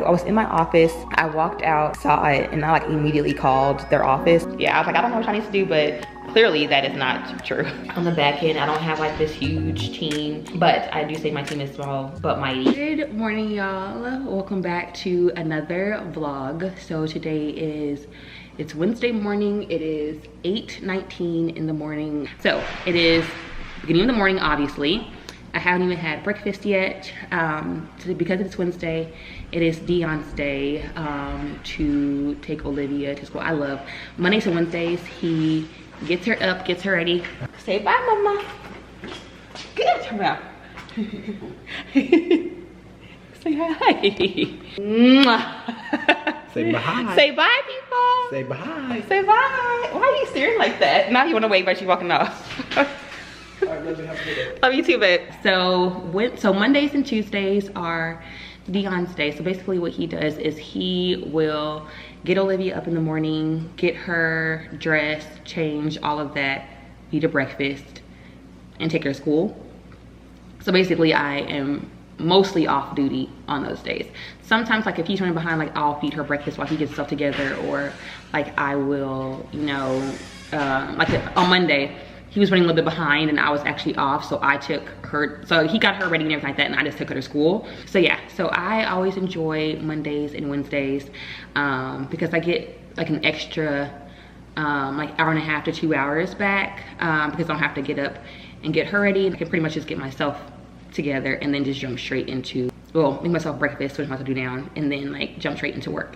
I was in my office, I walked out, saw it, and I like immediately called their office. Yeah, I was like, I don't know what I need to do, but clearly that is not true. On the back end, I don't have like this huge team, but I do say my team is small but mighty. Good morning, y'all. Welcome back to another vlog. So today it's Wednesday morning. It is 8:19 in the morning. So it is beginning of the morning, obviously. I haven't even had breakfast yet. Because it's Wednesday, it is Dion's day to take Olivia to school. I love Mondays and Wednesdays. He gets her up, gets her ready. Say bye, mama. Get her out. Say hi. Say bye. Say bye, people. Say bye. Say bye. Why are you staring like that? Now you want to wave, but she's walking off. All right, love you. Have a good day. Love you too, babe. So Mondays and Tuesdays are Dion's day. So basically what he does is he will get Olivia up in the morning, get her dressed, change, all of that, eat her breakfast, and take her to school. So basically I am mostly off duty on those days. Sometimes like if he's running behind, like I'll feed her breakfast while he gets stuff together, or like I will, you know, like on Monday, he was running a little bit behind and I was actually off, so I took her, so he got her ready and everything like that, and I just took her to school. So yeah, so I always enjoy Mondays and Wednesdays because I get like an extra like hour and a half to 2 hours back because I don't have to get up and get her ready. I can pretty much just get myself together and then just jump straight into, well, make myself breakfast, switch my to-do down, and then like jump straight into work.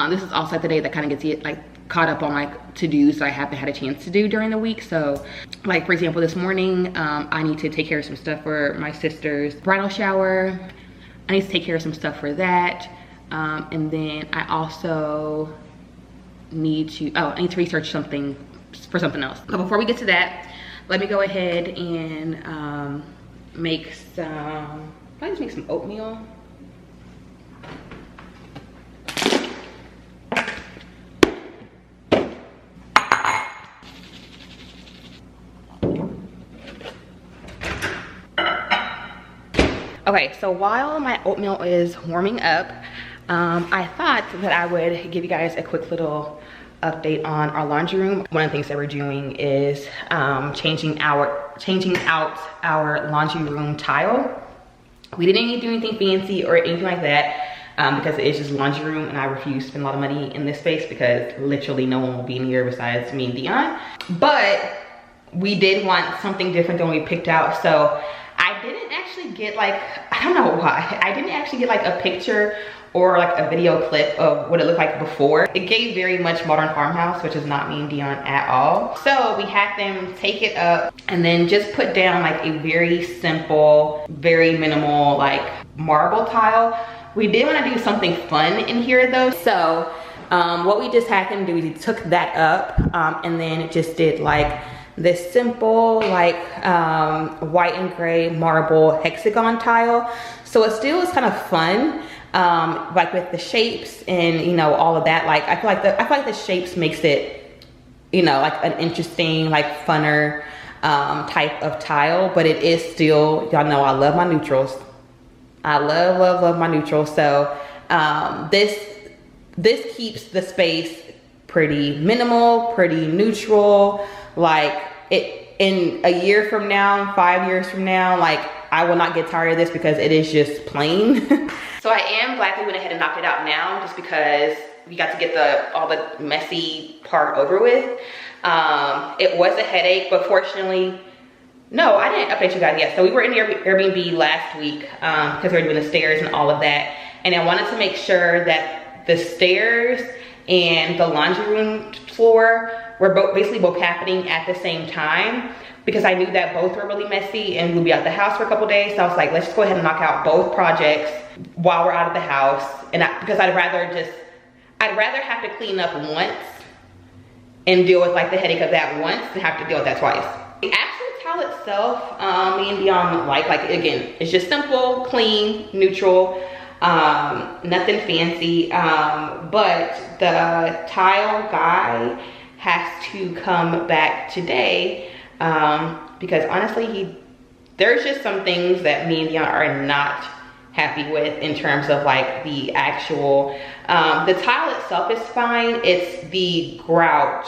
This is also the day that kind of gets like caught up on like to-dos that I haven't had a chance to do during the week. So like for example, this morning I need to take care of some stuff for my sister's bridal shower. I need to take care of some stuff for that, and then I also need to research something for something else. But before we get to that, let me go ahead and make some, I just make some oatmeal. Okay, so while my oatmeal is warming up, I thought that I would give you guys a quick little update on our laundry room. One of the things that we're doing is changing out our laundry room tile. We didn't need to do anything fancy or anything like that because it's just laundry room, and I refuse to spend a lot of money in this space because literally no one will be in here besides me and Dion. But we did want something different than we picked out, so I didn't actually get like, I don't know why, I didn't actually get like a picture or like a video clip of what it looked like before. It gave very much modern farmhouse, which is not me and Dion at all. So we had them take it up and then just put down like a very simple, very minimal like marble tile. We did want to do something fun in here though. So what we just had them do is we took that up and then just did like this simple like white and gray marble hexagon tile. So it still is kind of fun, like with the shapes and you know all of that. Like I feel like the shapes makes it, you know, like an interesting, like funner type of tile. But it is still, y'all know I love my neutrals. I love my neutrals. So this keeps the space pretty minimal, pretty neutral. Like it, in a year from now, 5 years from now, like I will not get tired of this because it is just plain. So I am glad we went ahead and knocked it out now, just because we got to get all the messy part over with. It was a headache, but fortunately, no, I didn't update you guys yet. So we were in the Airbnb last week because we were doing the stairs and all of that. And I wanted to make sure that the stairs and the laundry room floor were basically both happening at the same time, because I knew that both were really messy and we'll be out the house for a couple days. So I was like, let's just go ahead and knock out both projects while we're out of the house. And because I'd rather have to clean up once and deal with like the headache of that once than have to deal with that twice. The actual tile itself, me and Dion like again, it's just simple, clean, neutral, nothing fancy. But the tile guy has to come back today because honestly, there's just some things that me and Dion are not happy with in terms of like the actual, the tile itself is fine. It's the grout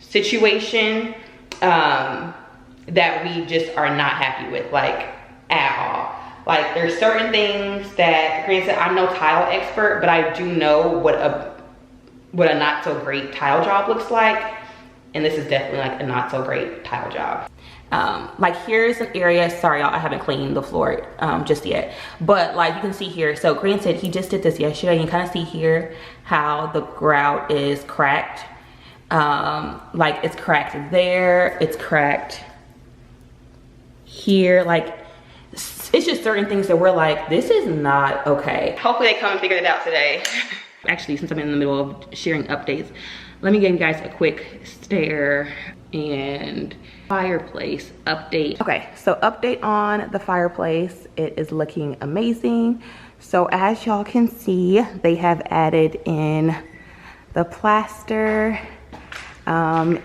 situation that we just are not happy with, like at all. Like there's certain things that, granted, I'm no tile expert, but I do know what a not so great tile job looks like. And this is definitely like a not so great tile job. Like here's an area, sorry y'all, I haven't cleaned the floor just yet. But like you can see here, so granted, he just did this yesterday. You can kind of see here how the grout is cracked. Like it's cracked there, it's cracked here. Like it's just certain things that we're like, this is not okay. Hopefully they come and figure it out today. Actually, since I'm in the middle of sharing updates, let me give you guys a quick Stair and Fireplace update. Okay, so update on the Fireplace. It is looking amazing. So as y'all can see, they have added in the plaster on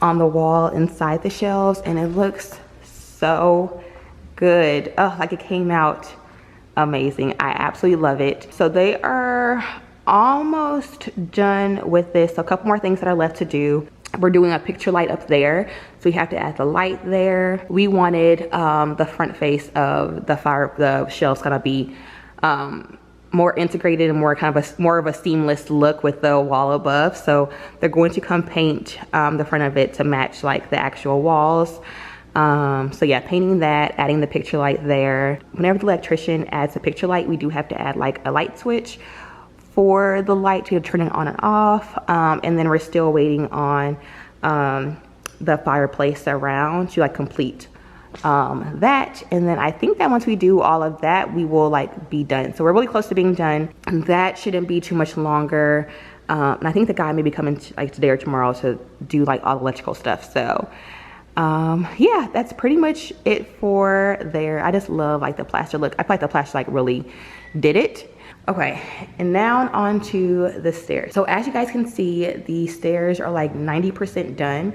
the wall inside the shelves, and it looks so good. Oh, like it came out amazing. I absolutely love it. So they are almost done with this. So a couple more things that are left to do. We're doing a picture light up there, so we have to add the light there. We wanted the front face of the shelves kind of be more integrated and more kind of more of a seamless look with the wall above. So they're going to come paint the front of it to match like the actual walls. So yeah, painting that, adding the picture light there. Whenever the electrician adds a picture light, we do have to add like a light switch for the light to turn it on and off. And then we're still waiting on the Fireplace around to like complete that. And then I think that once we do all of that, we will like be done. So we're really close to being done. That shouldn't be too much longer. And I think the guy may be coming like today or tomorrow to do like all the electrical stuff. So yeah, that's pretty much it for there. I just love like the plaster look. I feel like the plaster like really did it. Okay, and now on to the stairs. So as you guys can see, the stairs are like 90% done.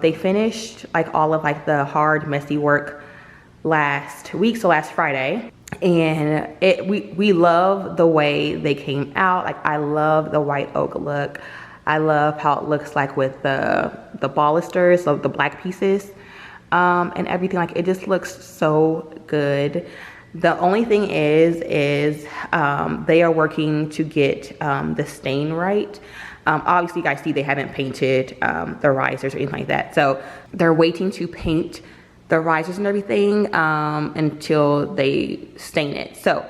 They finished like all of like the hard, messy work last week, so last Friday. And we love the way they came out. Like I love the white oak look. I love how it looks like with the balusters, so the black pieces and everything. Like it just looks so good. The only thing is they are working to get the stain right. Obviously you guys see they haven't painted the risers or anything like that. So they're waiting to paint the risers and everything until they stain it. So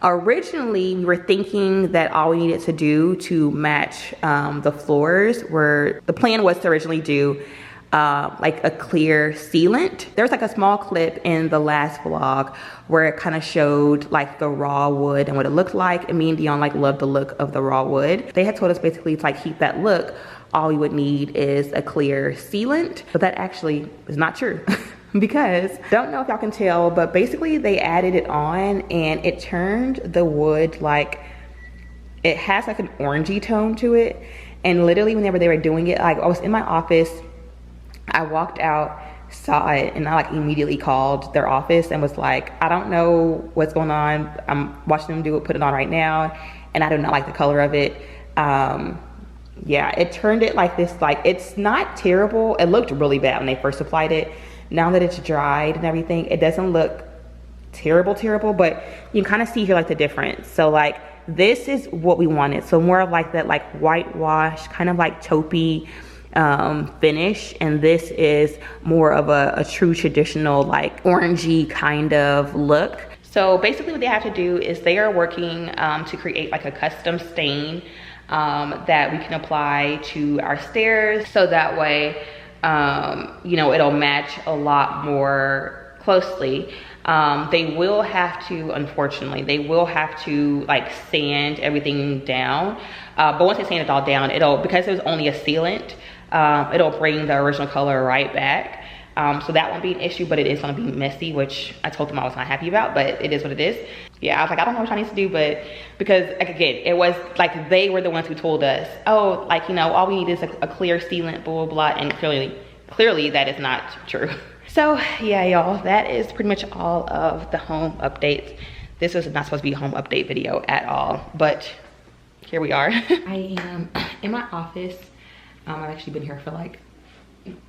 originally we were thinking that all we needed to do to match the floors the plan was to originally do like a clear sealant. There's like a small clip in the last vlog where it kind of showed like the raw wood and what it looked like, and me and Dion like loved the look of the raw wood. They had told us basically to like keep that look, all we would need is a clear sealant, but that actually is not true. Because don't know if y'all can tell, but basically they added it on and it turned the wood like it has like an orangey tone to it. And literally whenever they were doing it, like I was in my office, I walked out, saw it, and I like immediately called their office and was like, I don't know what's going on. I'm watching them do it, put it on right now, and I do not like the color of it. Yeah, it turned it like this, like it's not terrible. It looked really bad when they first applied it. Now that it's dried and everything, it doesn't look terrible, but you can kind of see here like the difference. So like this is what we wanted. So more of like that like whitewash, kind of like taupey finish, and this is more of a true traditional like orangey kind of look. So basically what they have to do is they are working to create like a custom stain that we can apply to our stairs, so that way you know, it'll match a lot more closely. They will have to, unfortunately, they will have to like sand everything down, but once they sand it all down, because it was only a sealant, it'll bring the original color right back. So that won't be an issue, but it is going to be messy, which I told them I was not happy about, but it is what it is. Yeah, I was like, I don't know what I need to do, but because like, again, it was like they were the ones who told us, oh, like, you know, all we need is a clear sealant, blah, blah, blah, and clearly that is not true. So yeah, y'all, that is pretty much all of the home updates This was not supposed to be a home update video at all, but here we are. I am in my office. I've actually been here for like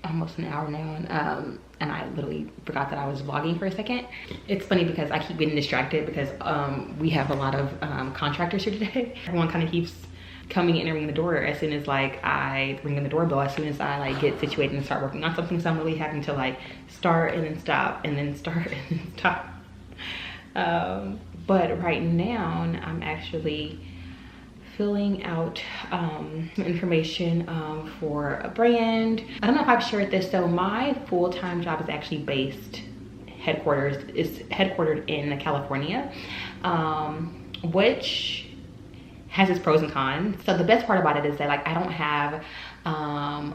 almost an hour now, and I literally forgot that I was vlogging for a second. It's funny because I keep getting distracted because we have a lot of contractors here today. Everyone kind of keeps coming in and ringing the door as soon as like I ring in the doorbell, as soon as I like get situated and start working on something. So I'm really having to like start and then stop and then start and then stop. But right now I'm actually filling out information for a brand. I don't know if I've shared this. So my full-time job is actually headquartered in California, which has its pros and cons. So the best part about it is that like I don't have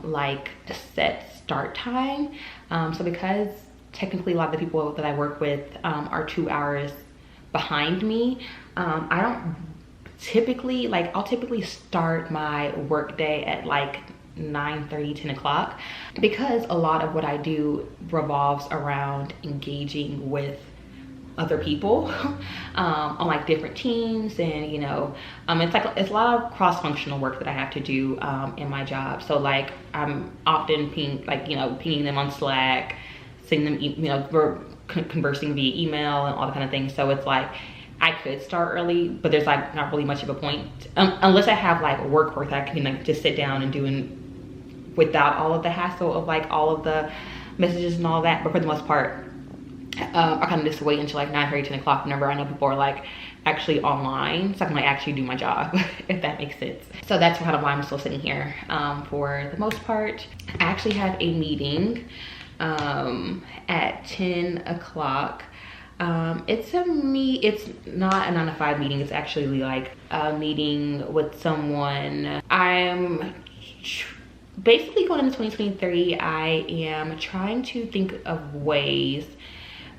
like a set start time. So because technically a lot of the people that I work with are 2 hours behind me, I don't typically, like I'll typically start my work day at like 9:30, 10 o'clock, because a lot of what I do revolves around engaging with other people on like different teams, and you know, it's a lot of cross-functional work that I have to do in my job. So like I'm often pinging them on Slack, sending them we're conversing via email and all that kind of things. So it's like I could start early, but there's like not really much of a point unless I have like work that I can like just sit down and do without all of the hassle of like all of the messages and all that. But for the most part, I kind of just wait until like 9:30, 10 o'clock whenever I know people are like actually online, so I can like actually do my job, if that makes sense. So that's kind of why I'm still sitting here for the most part. I actually have a meeting at 10 o'clock. It's not a 9 to 5 meeting. It's actually like a meeting with someone. I'm basically going into 2023. I am trying to think of ways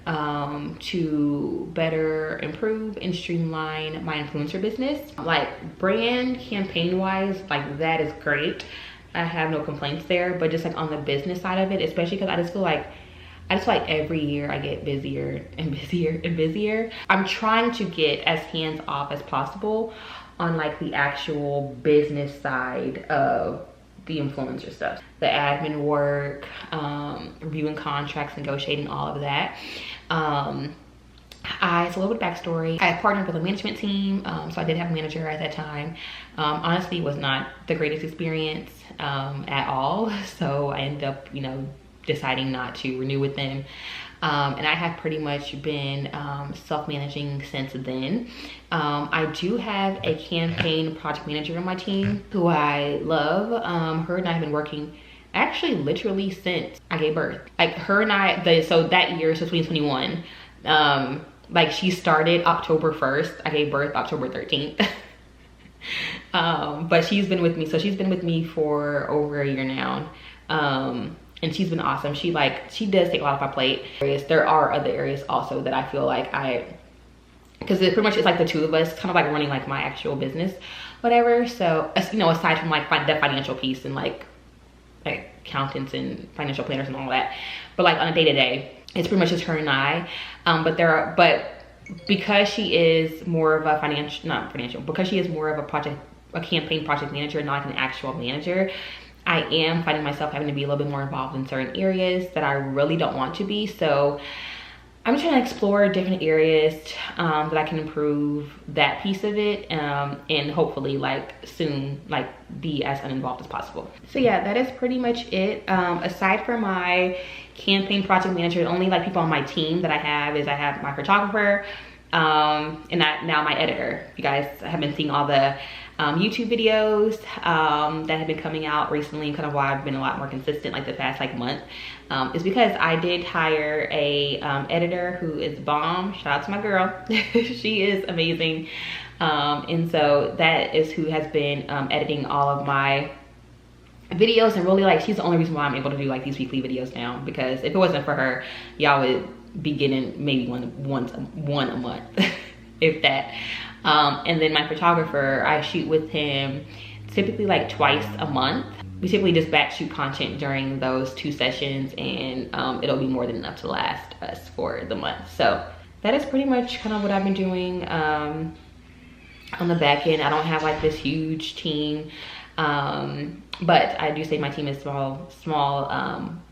to better improve and streamline my influencer business. Like brand campaign wise, like that is great. I have no complaints there, but just like on the business side of it, especially because I just feel like every year I get busier and busier and busier. I'm trying to get as hands off as possible on like the actual business side of the influencer stuff, the admin work, reviewing contracts, negotiating, all of that. It's a little bit of backstory. I partnered with a management team, so I did have a manager at that time. Honestly, it was not the greatest experience at all. So I ended up, deciding not to renew with them. And I have pretty much been self-managing since then. I do have a campaign project manager on my team who I love. Her and I have been working actually literally since I gave birth. Like her and I, so that year, so 2021, like she started October 1st. I gave birth October 13th. But she's been with me. So she's been with me for over a year now. And she's been awesome. She does take a lot off my plate. There are other areas also that I feel like because pretty much it's like the two of us kind of like running like my actual business, whatever. So, aside from like the financial piece and like accountants and financial planners and all that, but like on a day-to-day, it's pretty much just her and I. But because she is more of a because she is more of a campaign project manager, not like an actual manager, I am finding myself having to be a little bit more involved in certain areas that I really don't want to be. So I'm trying to explore different areas that I can improve that piece of it, and hopefully like soon like be as uninvolved as possible. So yeah, that is pretty much it. Aside from my campaign project manager, the only like people on my team that I have my photographer, and now my editor. You guys have been seeing all the YouTube videos that have been coming out recently, and kind of why I've been a lot more consistent like the past like month, is because I did hire a editor who is bomb. Shout out to my girl. She is amazing. And so that is who has been editing all of my videos, and really like she's the only reason why I'm able to do like these weekly videos now, because if it wasn't for her, y'all would be getting maybe one a month if that. And then my photographer, I shoot with him typically like twice a month. We typically just batch shoot content during those 2 sessions, and it'll be more than enough to last us for the month. So that is pretty much kind of what I've been doing on the back end. I don't have like this huge team, but I do say my team is small,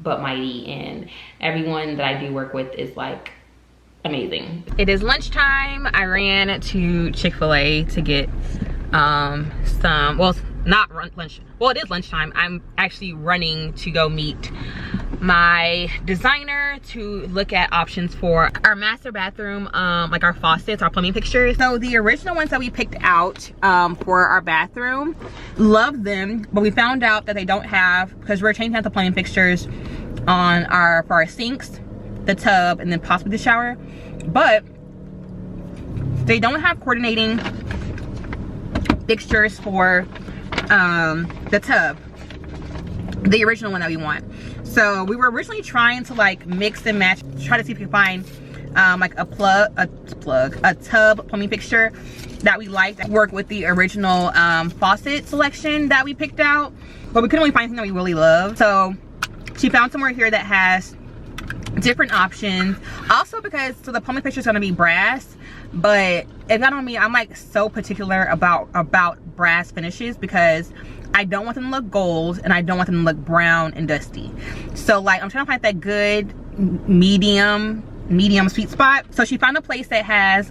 but mighty, and everyone that I do work with is like amazing. It is lunchtime. I ran to Chick-fil-A to get some, well, not lunch, well, it is lunchtime. I'm actually running to go meet my designer to look at options for our master bathroom, like our faucets, our plumbing fixtures. So the original ones that we picked out for our bathroom, love them, but we found out that they don't have, because we're changing out the plumbing fixtures on for our sinks, the tub, and then possibly the shower, but they don't have coordinating fixtures for the tub, the original one that we want. So we were originally trying to like mix and match, try to see if we can find like a tub plumbing fixture that we liked that worked with the original faucet selection that we picked out, but we couldn't really find anything that we really loved. So she found somewhere here that has different options. Also because, so the plumbing fixture is going to be brass, but if y'all know me, I'm like so particular about brass finishes, because I don't want them to look gold and I don't want them to look brown and dusty. So like I'm trying to find that good medium sweet spot. So she found a place that has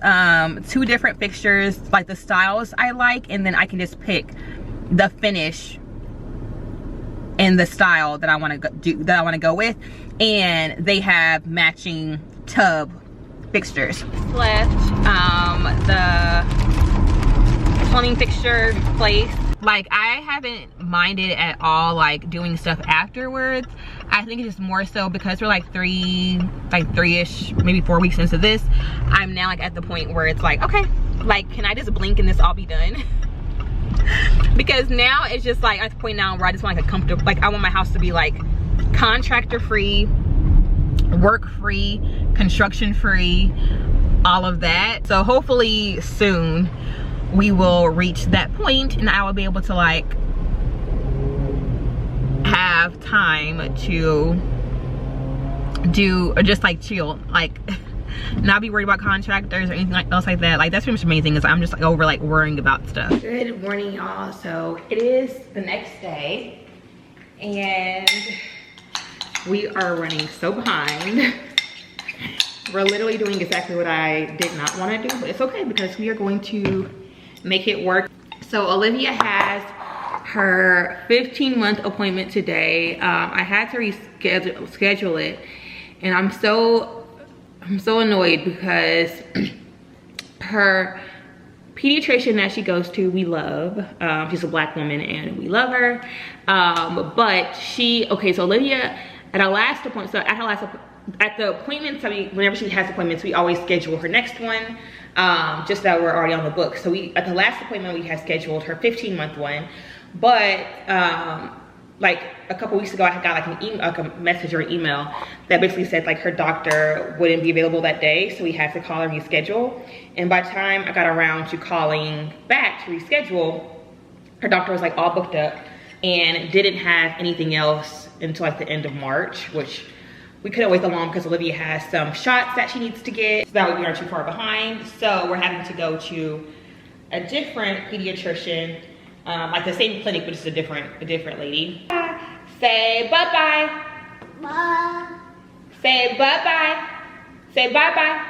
2 different fixtures, like the styles I like, and then I can just pick the finish and the style that I want to go with, and they have matching tub fixtures. Left the plumbing fixture place. Like I haven't minded at all like doing stuff afterwards. I think it's just more so because we're like three-ish, maybe 4 weeks into this. I'm now like at the point where it's like, okay, like can I just blink and this all be done? Because now it's just like at the point now where I just want like a comfortable, like I want my house to be like contractor free, work free, construction free, all of that. So hopefully soon we will reach that point and I will be able to like have time to do, or just like chill, like not be worried about contractors or anything else like that. Like that's pretty much the main thing, is I'm just like over like worrying about stuff. Good morning, y'all. So it is the next day and we are running so behind. We're literally doing exactly what I did not want to do, but it's okay because we are going to make it work. So Olivia has her 15-month appointment today. I had to reschedule it, and I'm so annoyed because her pediatrician that she goes to, we love. She's a Black woman and we love her. But so Olivia, at our last appointment, at the appointments, whenever she has appointments, we always schedule her next one, just that we're already on the book. So at the last appointment, we had scheduled her 15-month one, but like a couple weeks ago, I got like a message or an email that basically said like her doctor wouldn't be available that day, so we had to call and reschedule. And by the time I got around to calling back to reschedule, her doctor was like all booked up and didn't have anything else until like the end of March, which we couldn't wait that long because Olivia has some shots that she needs to get, so that way we aren't too far behind. So we're having to go to a different pediatrician, like the same clinic, but it's a different lady. Say bye-bye. Bye. Say bye-bye. Say bye-bye.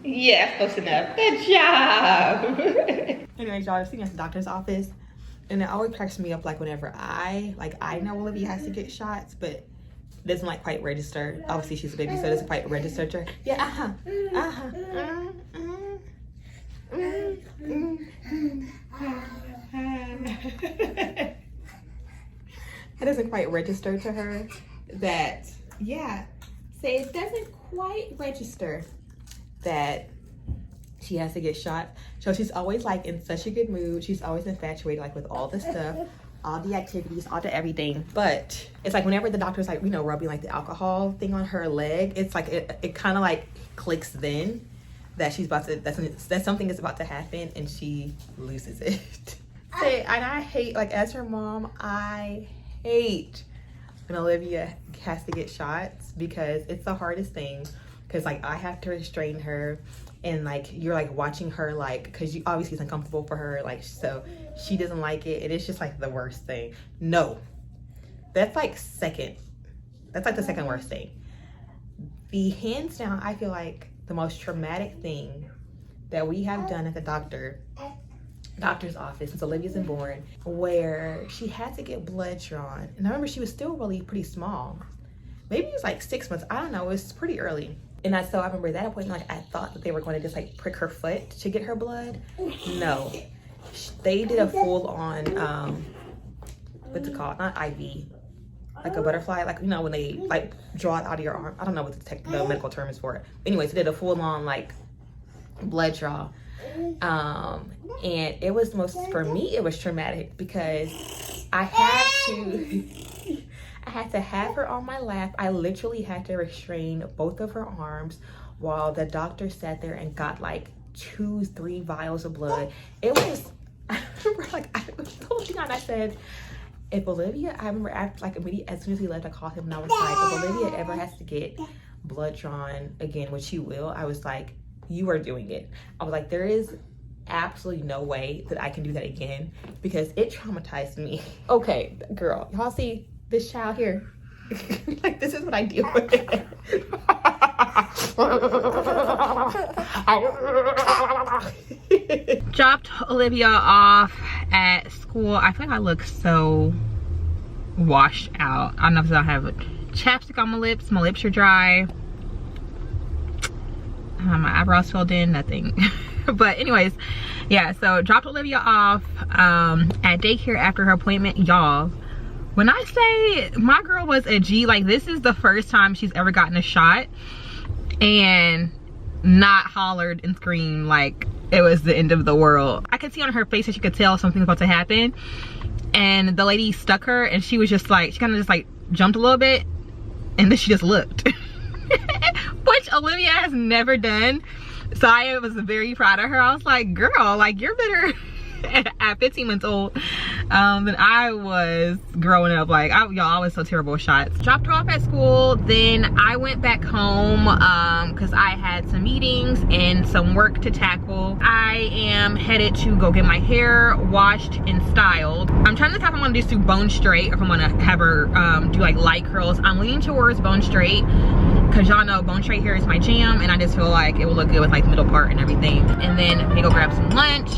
Yeah, close enough. Good job. Anyways, y'all, I was sitting at the doctor's office, and it always cracks me up like whenever I know Olivia has to get shots, but it doesn't like quite register. Obviously she's a baby, so it doesn't quite register to her. Yeah, it doesn't quite register to her that, yeah, say it doesn't quite register that she has to get shot. So she's always like in such a good mood. She's always infatuated like with all the stuff, all the activities, all the everything. But it's like whenever the doctor's like, you know, rubbing like the alcohol thing on her leg, it's like it kind of like clicks then that she's about to, that something is about to happen, and she loses it. And I hate, like as her mom, I hate when Olivia has to get shots, because it's the hardest thing because like I have to restrain her, and like you're like watching her like, because you obviously it's uncomfortable for her, like, so she doesn't like it, and it's just like the worst thing. No, that's like the second worst thing. The hands down, I feel like the most traumatic thing that we have done at the doctor's office since Olivia's been born, where she had to get blood drawn. And I remember she was still really pretty small. Maybe it was like 6 months, I don't know, it was pretty early. And so I remember at that point, like I thought that they were going to just like prick her foot to get her blood. No, they did a full on, what's it called? Not IV, like a butterfly, like, you know, when they like draw it out of your arm. I don't know what the medical term is for it. Anyways, they did a full on like blood draw. And it was for me, it was traumatic because I had to have her on my lap. I literally had to restrain both of her arms while the doctor sat there and got like 2-3 vials of blood. It was, I remember like, I was totally on. I said, if Olivia, I remember after like immediately, as soon as he left, I called him and I was like, if Olivia ever has to get blood drawn again, which she will, I was like, you are doing it. I was like, there is absolutely no way that I can do that again because it traumatized me. Okay, girl, y'all see this child here? Like, this is what I deal with. Dropped Olivia off at school. I feel like I look so washed out. I don't know if I have chapstick on my lips. My lips are dry. My eyebrows filled in, nothing. But anyways, yeah, so dropped Olivia off at daycare after her appointment. Y'all, when I say my girl was a G, like this is the first time she's ever gotten a shot and not hollered and screamed like it was the end of the world. I could see on her face that she could tell something was about to happen, and the lady stuck her and she was just like, she kind of just like jumped a little bit and then she just looked. Which Olivia has never done. So I was very proud of her. I was like, girl, like you're better at 15 months old than I was growing up. Like, y'all, I was so terrible with shots. Dropped her off at school. Then I went back home because I had some meetings and some work to tackle. I am headed to go get my hair washed and styled. I'm trying to decide if I'm gonna just do bone straight or if I'm gonna have her do like light curls. I'm leaning towards bone straight because y'all know bone straight hair is my jam, and I just feel like it will look good with like the middle part and everything. And then we go grab some lunch.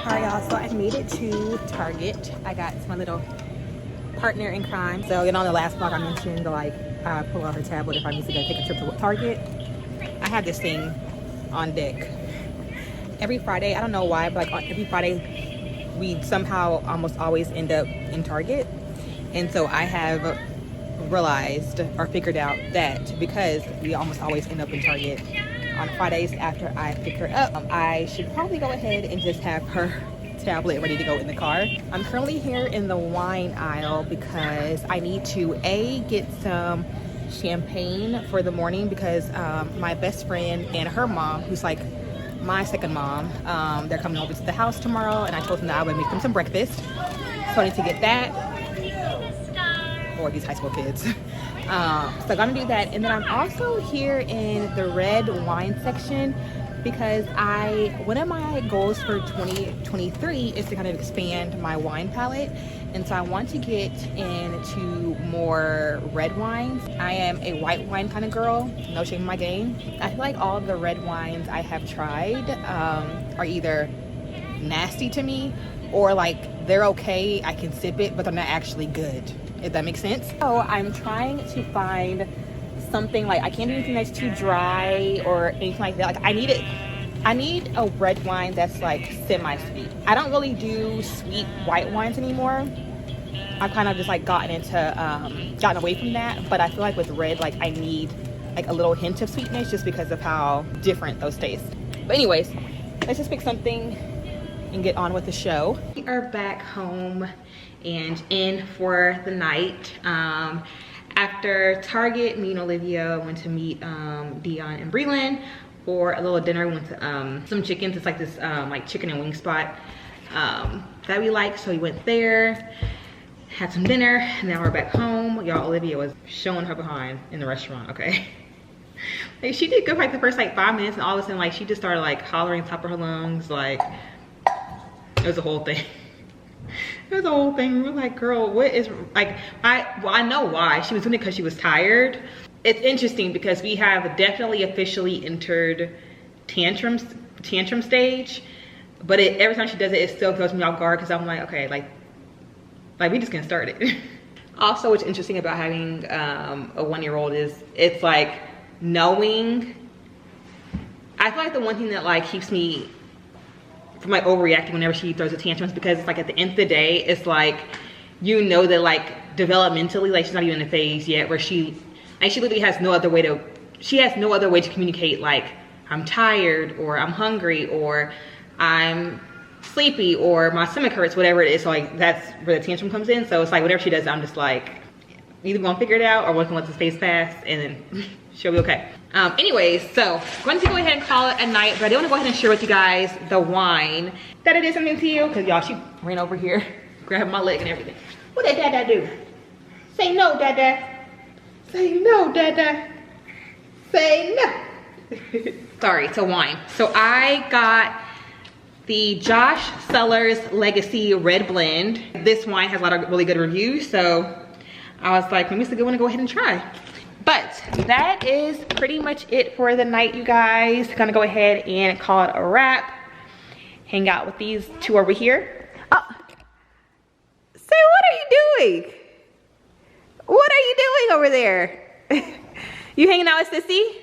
Alright y'all, so I made it to Target. I got my little partner in crime. So, you know, on the last vlog I mentioned like pull out her tablet if I need to go take a trip to Target. I have this thing on deck every Friday. I don't know why, but like every Friday we somehow almost always end up in Target. And so I have realized or figured out that because we almost always end up in Target on Fridays after I pick her up, I should probably go ahead and just have her tablet ready to go in the car. I'm currently here in the wine aisle because I need to get some champagne for the morning because my best friend and her mom, who's like my second mom, they're coming over to the house tomorrow, and I told them that I would make them some breakfast. So I need to get that for these high school kids. So I'm gonna do that. And then I'm also here in the red wine section because one of my goals for 2023 is to kind of expand my wine palette, and so I want to get into more red wines. I am a white wine kind of girl, no shame in my game. I feel like all of the red wines I have tried are either nasty to me or like they're okay, I can sip it, but they're not actually good, if that makes sense. So I'm trying to find something like, I can't do anything that's too dry or anything like that. Like I need a red wine that's like semi-sweet. I don't really do sweet white wines anymore. I've kind of just like gotten away from that, but I feel like with red, like I need like a little hint of sweetness just because of how different those taste. But anyways, let's just pick something and get on with the show. We are back home and in for the night. After Target, me and Olivia went to meet Dion and Breland for a little dinner. We went to some chickens. It's like this like chicken and wing spot that we like, so we went there. had some dinner, and now we're back home. Y'all, Olivia was showing her behind in the restaurant, okay? Like, she did good for like the first like 5 minutes, and all of a sudden like she just started like hollering top of her lungs. Like, it was a whole thing. It was a whole thing. We were like, girl, what is, like, I know why. She was doing it because she was tired. It's interesting because we have definitely officially entered tantrum stage, but every time she does it, it still throws me off guard because I'm like, okay, like we just getting started. Also, what's interesting about having a 1-year-old is it's like knowing, I feel like the one thing that like keeps me from like overreacting whenever she throws a tantrums, because it's like at the end of the day, it's like, you know that like developmentally, like she's not even in a phase yet where she literally has no other way to communicate like, I'm tired, or I'm hungry, or I'm sleepy, or my stomach hurts, whatever it is. So like that's where the tantrum comes in. So it's like whatever she does, I'm just like, either gonna figure it out or we're gonna let this phase pass and then she'll be okay. Anyways, so I'm going to go ahead and call it a night, but I do want to go ahead and share with you guys the wine that it is something to you, because y'all, she ran over here, grabbed my leg and everything. What did Dada do? Say no, Dada. Say no, Dada. Say no. Sorry, it's a wine. So I got the Josh Sellers Legacy Red Blend. This wine has a lot of really good reviews, so I was like, maybe it's a good one to go ahead and try. But that is pretty much it for the night, you guys. Gonna go ahead and call it a wrap. Hang out with these two over here. Oh, say, what are you doing? What are you doing over there? You hanging out with Sissy?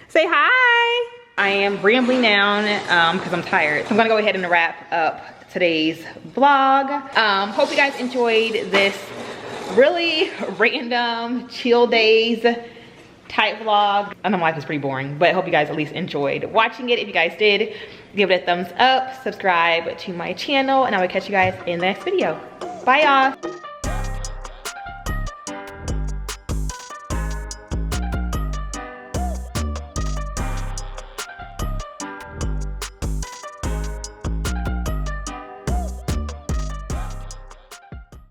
Say hi. I am rambling now because I'm tired. So I'm gonna go ahead and wrap up today's vlog. Hope you guys enjoyed this really random chill days type vlog. I know my life is pretty boring, but I hope you guys at least enjoyed watching it. If you guys did, give it a thumbs up, subscribe to my channel, and I will catch you guys in the next video. Bye y'all.